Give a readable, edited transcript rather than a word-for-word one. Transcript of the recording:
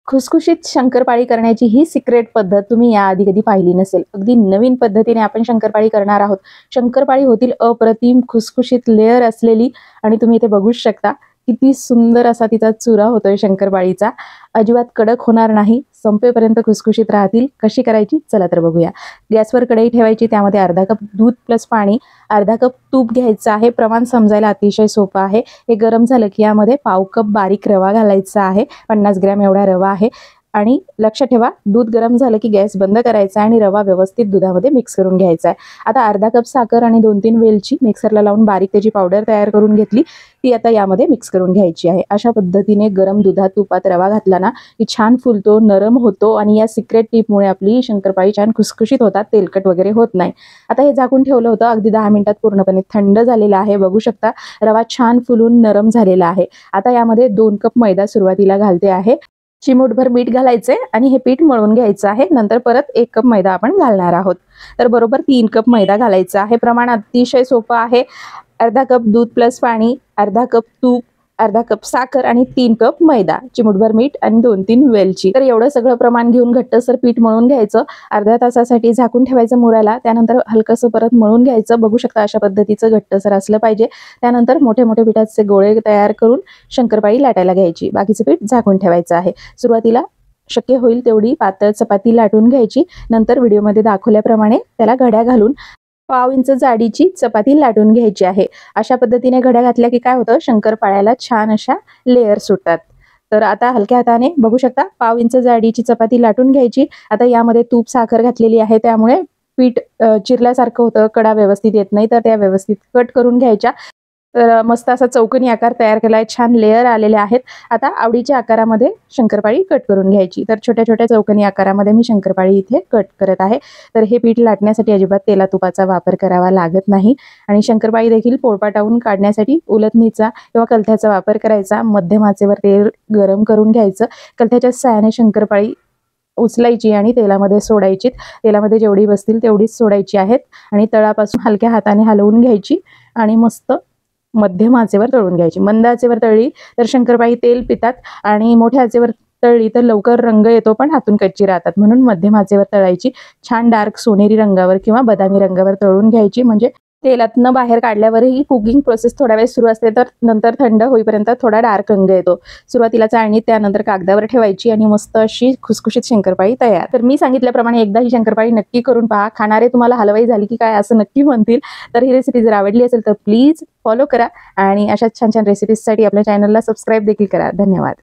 खुसखुशीत शंकरपाळी करण्याची ही सिक्रेट पद्धत तुम्ही याआधी कधी पाहिली नसेल. अगदी नवीन पद्धतीने आपण शंकरपाळी करणार आहोत. शंकरपाळी होतील अप्रतिम खुसखुशीत लेयर असलेली आणि तुम्ही इथे बघूच शकता किती सुंदर असा तिचा चुरा होतोय शंकरपाळीचा. अजिबात कडक होणार नाही, संपेपर्यंत खुसखुशीत राहतील. कशी करायची चला तर बघूया. गॅसवर कढई ठेवायची, त्यामध्ये अर्धा कप दूध प्लस पाणी, अर्धा कप तूप घ्यायचं आहे. प्रमाण समजायला अतिशय सोपं आहे. हे गरम झालं की यामध्ये पाव कप बारीक रवा घालायचा आहे. 50 ग्रॅम एवढा रवा आहे. आणि लक्ष ठेवा, दूध गरम झालं की गॅस बंद करायचा आणि रवा व्यवस्थित दुधामध्ये मिक्स करून घ्यायचा आहे. आता अर्धा कप साखर आणि 2-3 वेलची मिक्सरला लावून बारीक त्याची पावडर तयार करून घेतली. ती आता यामध्ये मिक्स करून घ्यायची आहे. अशा पद्धतीने गरम दुधात तुपात रवा घातला ना की छान फुलतो, नरम होतो आणि या सिक्रेट टिपमुळे आपली शंकरपाळी छान खुसखुशीत होतात, तेलकट वगैरे होत नाही. आता हे झाकून ठेवलं होतं, अगदी 10 मिनिटात पूर्णपणे थंड झालेला आहे. बघू शकता रवा छान फुलून नरम झालेला आहे. आता यामध्ये 2 कप मैदा सुरुवातीला घालते आहे. चिमूटभर मीठ घालायचंय आणि हे पीठ मळून घ्यायचं आहे. नंतर परत 1 कप मैदा आपण घालणार आहोत. तर बरोबर 3 कप मैदा घालायचा आहे. प्रमाण अतिशय सोपं आहे. अर्धा कप दूध प्लस पाणी, अर्धा कप तूप, अर्धा कप साखर आणि 3 कप मैदा, चिमूटभर मीठ आणि 2-3 वेलची. तर एवढं सगळं प्रमाण घेऊन घट्टसर पीठ मळून घ्यायचं. अर्ध्या तासासाठी झाकून ठेवायचं मुरायला. त्यानंतर हलकंसं परत मळून घ्यायचं. बघू शकता अशा पद्धतीचं घट्टसर असलं पाहिजे. त्यानंतर मोठे मोठे पिठाचे गोळे तयार करून शंकरपाळी लाटायला घ्यायची. बाकीचं पीठ झाकून ठेवायचं आहे. सुरुवातीला शक्य होईल तेवढी पातळ चपाती लाटून घ्यायची. नंतर व्हिडिओमध्ये दाखवल्याप्रमाणे त्याला घड्या घालून 1/2 इंच जाडीची चपाती लाटून घ्यायची आहे. अशा पद्धतीने घड्या घातल्या की काय होतं, शंकरपाळ्याला छान अशा लेयर सुटतात. तर आता हलक्या हाताने बघू शकता 1/2 इंच जाडीची चपाती लाटून घ्यायची. आता यामध्ये तूप साखर घातलेली आहे, त्यामुळे पीठ चिरल्यासारखं होतं, कडा व्यवस्थित येत नाही. तर त्या व्यवस्थित कट करून घ्यायच्या. तर मस्त असा चौकोनी आकार तयार केला आहे. छान लेयर आलेले आहेत. आता आवडीच्या आकारामध्ये शंकरपाळी कट करून घ्यायची. तर छोट्या छोट्या चौकोनी आकारामध्ये मी शंकरपाळी इथे कट करत आहे. तर हे पीठ लाटण्यासाठी अजिबात तेला तुपाचा वापर करावा लागत नाही. आणि शंकरपाळी देखील पोळपाटावून काढण्यासाठी उलथणीचा किंवा कलथ्याचा वापर करायचा. मध्यम आचेवर तेल गरम करून घ्यायचं. कलथ्याच्या साहाय्याने शंकरपाळी उचलायची आणि तेलामध्ये सोडायची. तेलामध्ये जेवढी बसतील तेवढीच सोडायची आहेत आणि तळापासून हलक्या हाताने हलवून घ्यायची आणि मस्त मध्यम आचेवर तळून घ्यायची. मंद आचेवर तळली तर शंकरपाळी तेल पितात आणि मोठ्या आचेवर तळली तर लवकर रंग येतो पण हातून कच्ची राहतात. म्हणून मध्यम आचेवर तळायची. छान डार्क सोनेरी रंगावर किंवा बदामी रंगावर तळून घ्यायची. म्हणजे तेलातनं बाहेर काढल्यावरही कुकिंग प्रोसेस थोडा वेळ सुरू असते, तर नंतर थंड होईपर्यंत थोडा डार्क रंग येतो. सुरुवातीला चाळणीत, त्यानंतर कागदावर ठेवायची आणि मस्त अशी खुसखुशीत शंकरपाळी तयार. तर मी सांगितल्याप्रमाणे एकदा ही शंकरपाळी नक्की करून पहा. खाणारे तुम्हाला हलवाई झाली की काय असं नक्की म्हणतील. तर ही रेसिपी जर आवडली असेल तर प्लीज फॉलो करा आणि अशा छान छान रेसिपीजसाठी आपल्या चॅनलला सबस्क्राईब देखील करा. धन्यवाद.